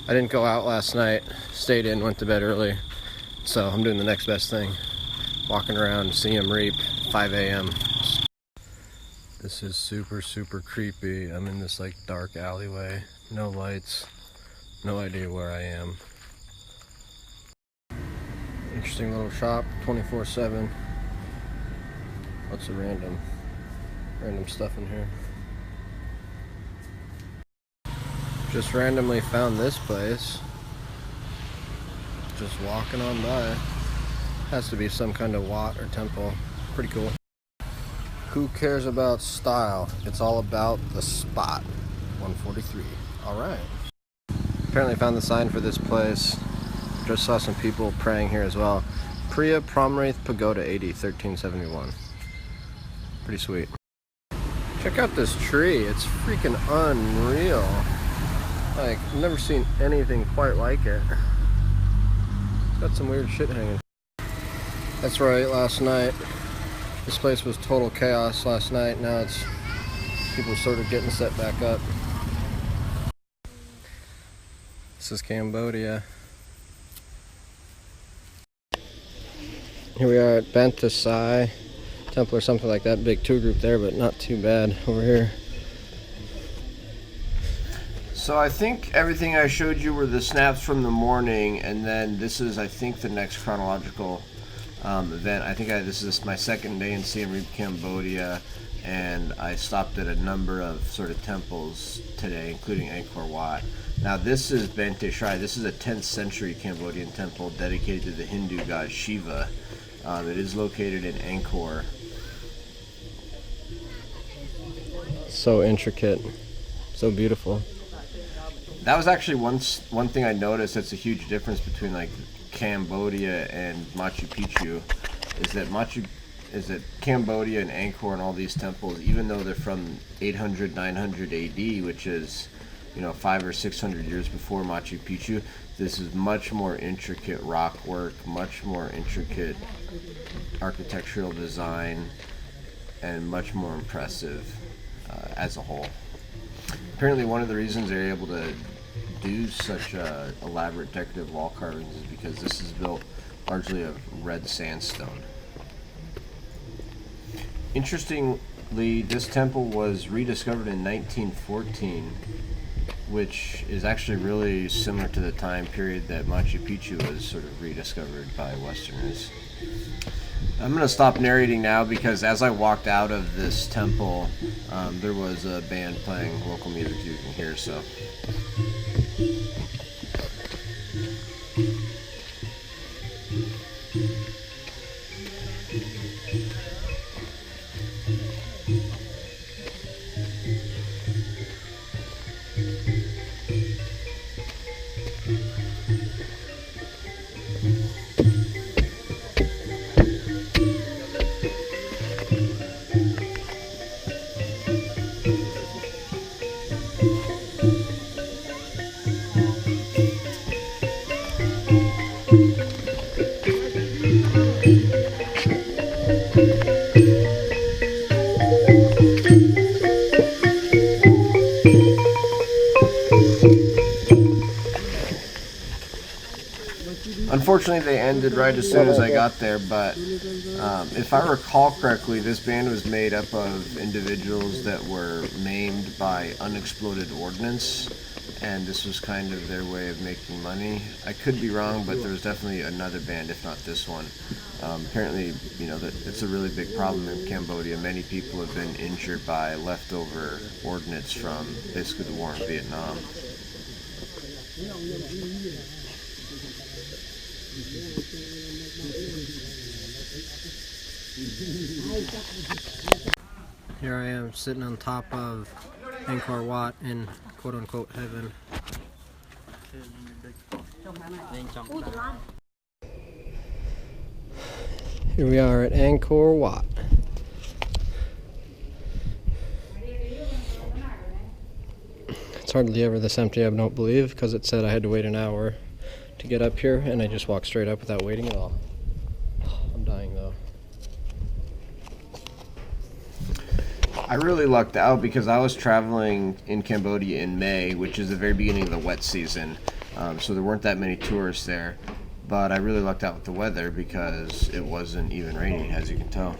I didn't go out last night, stayed in, went to bed early. So I'm doing the next best thing. Walking around Siem Reap, 5 a.m. This is super, super creepy. I'm in this like dark alleyway, no lights, no idea where I am. Interesting little shop, 24/7. Lots of random stuff in here. Just randomly found this place. Just walking on by. Has to be some kind of Wat or temple. Pretty cool. Who cares about style? It's all about the spot. 143. Alright. Apparently found the sign for this place. Just saw some people praying here as well. Priya Promrath Pagoda 80, 1371. Pretty sweet. Check out this tree. It's freaking unreal. Like, I've never seen anything quite like it. It's got some weird shit hanging. That's where I ate last night. This place was total chaos last night. Now it's people sort of getting set back up. This is Cambodia. Here we are at Bantasai Temple or something like that. Big tour group there, but not too bad over here. So I think everything I showed you were the snaps from the morning, and then this is, I think, the next chronological event. I think this is my second day in Siem Reap, Cambodia, and I stopped at a number of sort of temples today, including Angkor Wat. Now this is Bante Shrine. This is a 10th century Cambodian temple dedicated to the Hindu god Shiva. It is located in Angkor. So intricate, so beautiful. That was actually one thing I noticed that's a huge difference between like Cambodia and Machu Picchu is that Cambodia and Angkor and all these temples, even though they're from 800, 900 AD, which is 500 or 600 years before Machu Picchu, this is much more intricate rock work, much more intricate architectural design, and much more impressive as a whole. Apparently one of the reasons they're able to do such elaborate decorative wall carvings is because this is built largely of red sandstone. Interestingly, this temple was rediscovered in 1914, which is actually really similar to the time period that Machu Picchu was sort of rediscovered by Westerners. I'm going to stop narrating now because as I walked out of this temple, there was a band playing local music you can hear, so. Unfortunately, they ended right as soon as I got there, but if I recall correctly, this band was made up of individuals that were maimed by unexploded ordnance, and this was kind of their way of making money. I could be wrong, but there was definitely another band, if not this one. Apparently, it's a really big problem in Cambodia. Many people have been injured by leftover ordnance from basically the war in Vietnam. Here I am sitting on top of Angkor Wat in quote-unquote heaven. Here we are at Angkor Wat. It's hardly ever this empty, I don't believe, because it said I had to wait an hour to get up here, and I just walked straight up without waiting at all. I'm dying though. I really lucked out because I was traveling in Cambodia in May, which is the very beginning of the wet season. so there weren't that many tourists there. But I really lucked out with the weather because it wasn't even raining, as you can tell.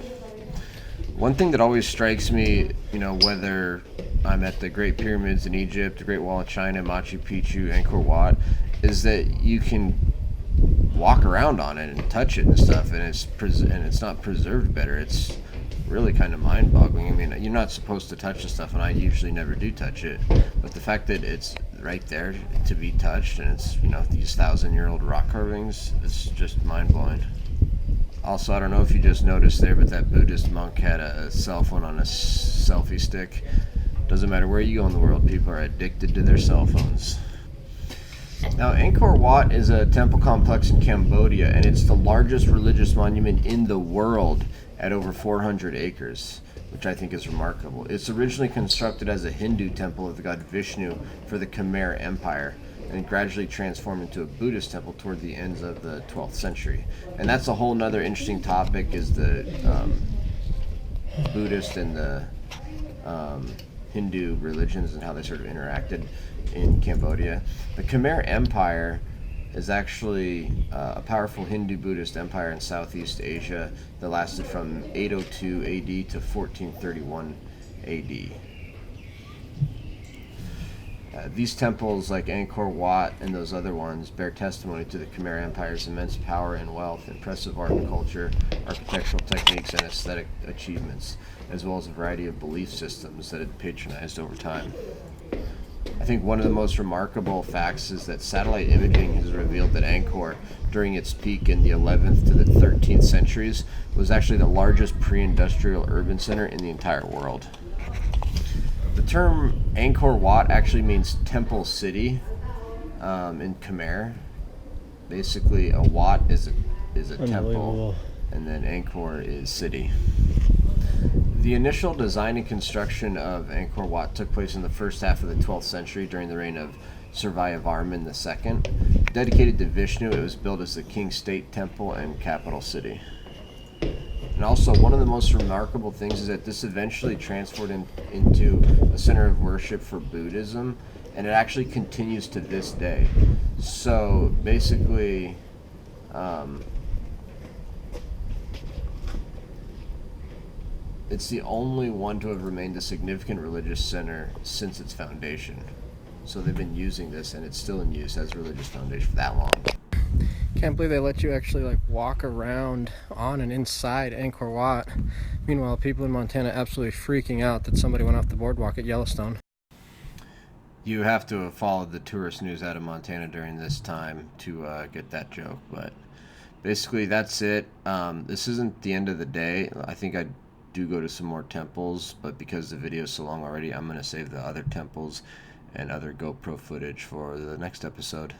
One thing that always strikes me, whether I'm at the Great Pyramids in Egypt, the Great Wall of China, Machu Picchu, Angkor Wat, is that you can walk around on it and touch it and stuff, and it's not preserved better. It's really kind of mind-boggling. I mean, you're not supposed to touch the stuff, and I usually never do touch it. But the fact that it's right there to be touched, and it's these 1,000-year-old rock carvings, it's just mind-blowing. Also, I don't know if you just noticed there, but that Buddhist monk had a cell phone on a selfie stick. Doesn't matter where you go in the world, people are addicted to their cell phones. Now, Angkor Wat is a temple complex in Cambodia, and it's the largest religious monument in the world at over 400 acres, which I think is remarkable. It's originally constructed as a Hindu temple of the god Vishnu for the Khmer Empire, and gradually transformed into a Buddhist temple toward the ends of the 12th century. And that's a whole nother interesting topic, is the Buddhist and the Hindu religions and how they sort of interacted in Cambodia. The Khmer Empire is actually a powerful Hindu-Buddhist empire in Southeast Asia that lasted from 802 AD to 1431 AD. These temples, like Angkor Wat and those other ones, bear testimony to the Khmer Empire's immense power and wealth, impressive art and culture, architectural techniques, and aesthetic achievements, as well as a variety of belief systems that it patronized over time. I think one of the most remarkable facts is that satellite imaging has revealed that Angkor, during its peak in the 11th to the 13th centuries, was actually the largest pre-industrial urban center in the entire world. The term Angkor Wat actually means temple city in Khmer. Basically, a Wat is a temple, and then Angkor is city. The initial design and construction of Angkor Wat took place in the first half of the 12th century during the reign of Suryavarman II. Dedicated to Vishnu, it was built as the king's state temple and capital city. And also, one of the most remarkable things is that this eventually transformed into a center of worship for Buddhism, and it actually continues to this day. So basically, it's the only one to have remained a significant religious center since its foundation. So they've been using this, and it's still in use as a religious foundation for that long. Can't believe they let you actually walk around on and inside Angkor Wat. Meanwhile, people in Montana absolutely freaking out that somebody went off the boardwalk at Yellowstone. You have to have followed the tourist news out of Montana during this time to get that joke, but basically that's it. This isn't the end of the day. I think I do go to some more temples, but because the video is so long already, I'm going to save the other temples and other GoPro footage for the next episode.